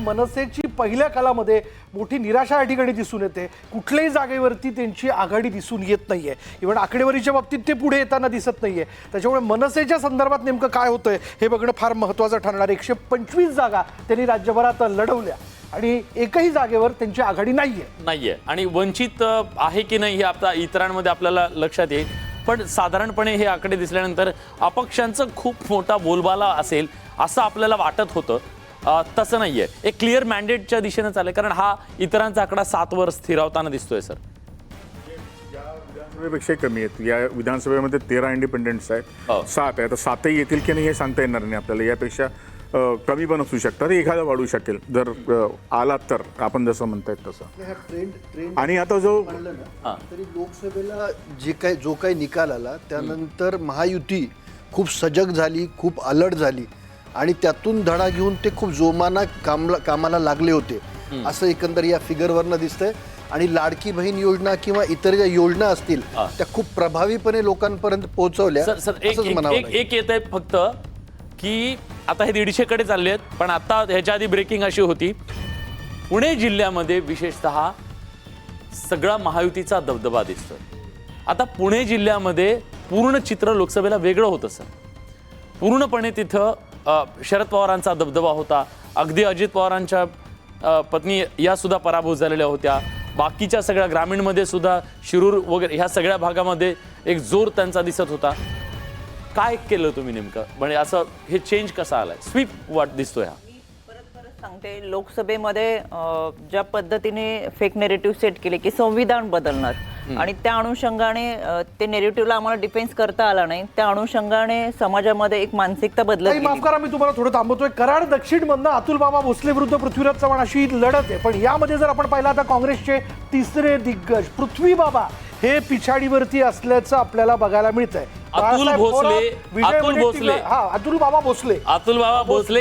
मनसेची पहिल्या कालामध्ये मोठी निराशा या ठिकाणी दिसून येते। कुठल्याही जागेवरती त्यांची आघाडी दिसून येत नाहीये। इव्हन आकडेवारीच्या बाबतीत ते पुढे येताना दिसत नाहीये। त्याच्यामुळे मनसेच्या संदर्भात नेमकं काय होतंय हे बघणं फार महत्त्वाचं ठरणार। 125 जागा त्यांनी राज्यभरात लढवल्या आणि एकही जागेवर त्यांची आघाडी नाहीये आणि वंचित आहे की नाही हे आता इतरांमध्ये आपल्याला लक्षात येईल। पण साधारणपणे हे आकडे दिसल्यानंतर अपक्षांचं खूप मोठा बोलबाला असेल असं आपल्याला वाटत होतं। तसं नाहीये, एक क्लिअर मॅन्डेटच्या दिशेने चाललंय, कारण हा इतरांचा आकडा 7 वर स्थिरावताना दिसतोय। सर विधानसभेपेक्षा कमी आहेत। या विधानसभेमध्ये 13 इंडिपेंडेंट्स आहेत, 7 आहे। तर 7ही येतील की नाही हे सांगता येणार नाही आपल्याला। यापेक्षा कमी पण असू शकतात, एखादा वाढू शकेल जर आला तर, आपण जसं म्हणतायत तसं। आणि आता जो तरी लोकसभेला जो काही निकाल आला त्यानंतर महायुती खूप सजग झाली, खूप अलर्ट झाली आणि त्यातून धडा घेऊन ते खूप जोमानं कामाला लागले होते असं एकंदर या फिगरवरनं दिसतंय। आणि लाडकी बहीण योजना किंवा इतर ज्या योजना असतील त्या खूप प्रभावीपणे लोकांपर्यंत पोहोचवल्या। एक येत आहे फक्त की आता हे 150 कडे चालले आहेत, पण आता ह्याच्या आधी ब्रेकिंग अशी होती, पुणे जिल्ह्यामध्ये विशेषतः सगळा महायुतीचा दबदबा दिसतोय। आता पुणे जिल्ह्यामध्ये पूर्ण चित्र लोकसभेला वेगळं होतं सर। पूर्णपणे तिथं शरद पवारांचा दबदबा होता। अगदी अजित पवारांच्या पत्नी या सुद्धा पराभूत झालेल्या होत्या। बाकीच्या सगळ्या ग्रामीणमध्ये सुद्धा शिरूर वगैरे ह्या सगळ्या भागामध्ये एक जोर त्यांचा दिसत होता। काय केलं तुम्ही नेमकं, म्हणजे असं हे चेंज कसा आलाय, स्वीप वाट दिसतोय हा? परत सांगते, लोकसभेमध्ये ज्या पद्धतीने फेक नेरेटिव्ह सेट केले की संविधान बदलणार आणि त्या अनुषंगाने ते नेरेटिव्हला आम्हाला डिफेन्स करता आला नाही, त्या अनुषंगाने समाजामध्ये एक मानसिकता बदलत गेली। माफ करा, मी तुम्हाला थोडं थांबवतोय। कराड दक्षिण मधनं अतुल बाबा भोसले विरुद्ध पृथ्वीराज चव्हाण अशी लढत आहे। पण यामध्ये जर आपण पाहिलं, आता काँग्रेसचे तिसरे दिग्गज पृथ्वी बाबा हे पिछाडीवरती असल्याचं आपल्याला बघायला मिळतंय। अतुल बाबा भोसले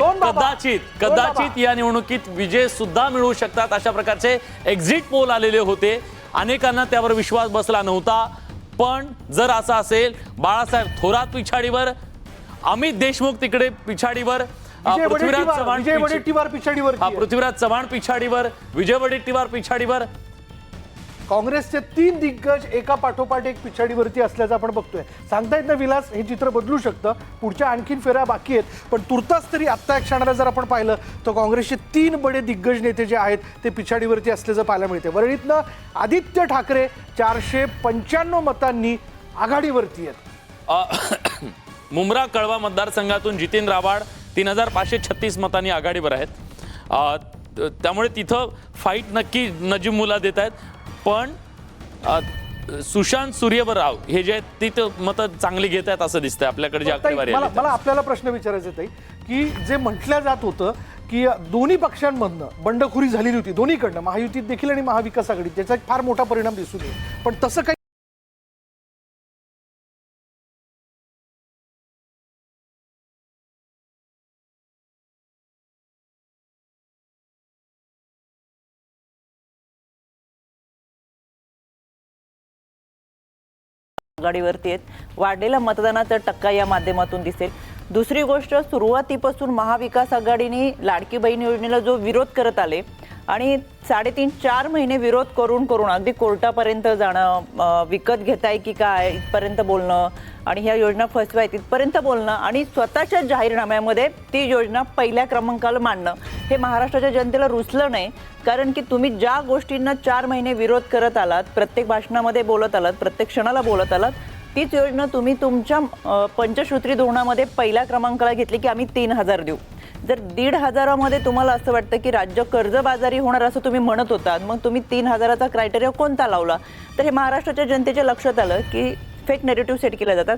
कदाचित या निवडणुकीत विजय सुद्धा मिळवू शकतात अशा प्रकारचे एक्झिट पोल आलेले होते। अनेकांना त्यावर विश्वास बसला नव्हता। पण जर असं असेल, बाळासाहेब थोरात पिछाडीवर, अमित देशमुख तिकडे पिछाडीवर, पृथ्वीराज चव्हाण पिछाडीवर, विजय वडेट्टीवार पिछाडीवर, काँग्रेसचे 3 दिग्गज एका पाठोपाठ एक पिछाडीवरती असल्याचं आपण बघतोय। सांगता येत ना विलास, हे चित्र बदलू शकतं, पुढच्या आणखीन फेऱ्या बाकी आहेत। पण तुर्तास तरी आत्ता एक क्षणाला जर आपण पाहिलं तर काँग्रेसचे 3 बडे दिग्गज नेते जे आहेत ते पिछाडीवरती असल्याचं पाहायला मिळते। वरळीतनं आदित्य ठाकरे 495 मतांनी आघाडीवरती आहेत। मुंब्रा कळवा मतदारसंघातून जितेंद्र आव्हाड 3536 मतांनी आघाडीवर आहेत। त्यामुळे तिथं फाईट नक्की नजीमुल्ला देत आहेत। पण सुशांत सूर्यवराव हे जे तिथं मतं चांगली घेत आहेत असं दिसतंय आपल्याकडे जे आकडेवारी आहे। मला आपल्याला प्रश्न विचारायचा आहे की जे म्हटलं जात होतं की दोन्ही पक्षांमधनं बंडखोरी झालेली होती, दोन्हीकडनं, महायुतीत देखील आणि महाविकास आघाडीत, त्याचा एक फार मोठा परिणाम दिसून येईल, पण तसं काही आघाडीवरती आहेत। वाढलेला मतदानाचा टक्का या माध्यमातून दिसेल। दुसरी गोष्ट, सुरुवातीपासून महाविकास आघाडीने लाडकी बहीण योजनेला जो विरोध करत आले आणि 3.5-4 महिने विरोध करून अगदी कोर्टापर्यंत जाणं, विकत घेताय की काय इथपर्यंत बोलणं आणि ह्या योजना फसवाय तिथपर्यंत बोलणं आणि स्वतःच्या जाहीरनाम्यामध्ये ती योजना पहिल्या क्रमांकाला मांडणं, हे महाराष्ट्राच्या जनतेला रुचलं नाही। कारण की तुम्ही ज्या गोष्टींना 4 महिने विरोध करत आलात, प्रत्येक भाषणामध्ये बोलत आलात, प्रत्येक क्षणाला बोलत आलात, तीच योजना तुम्ही तुमच्या पंचसूत्री धोरणामध्ये पहिल्या क्रमांकाला घेतली की आम्ही 3000 देऊ। जर 1,500मध्ये तुम्हाला असं वाटतं की राज्य कर्जबाजारी होणार असं तुम्ही म्हणत होतात, मग तुम्ही 3000चा क्रायटेरिया कोणता लावला? तर हे महाराष्ट्राच्या जनतेच्या लक्षात आलं की फेक नेरेटिव्ह सेट केले जातात।